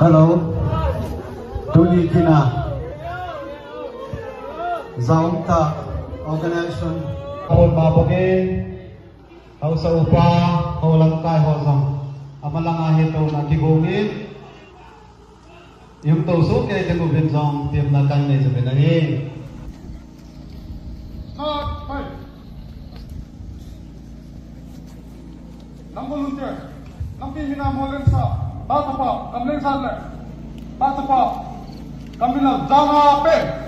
Hello, Tuli Kina, Zaunta Organization, Paul Babage, Hausa Upa, Holangkai Hosang, Amalangahito na Kigungin, yung tusok kaya yung binsong tiyam na kanay sa pinangin. Start, fight! Nang volunteer, nang pihinamulan sa Bata pa, kamling sadle. Bata pa, kamilang jama pe.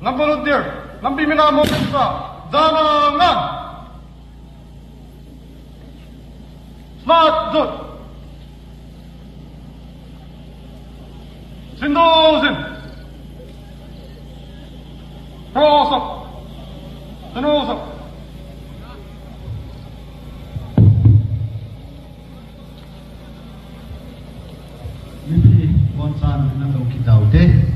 Nang volunteer, nang piminamo sa Zamangan. Smart Zone. Sindosin. Prosok. Sinusok. Mimpi Bonsan Nandong Kitao, okay?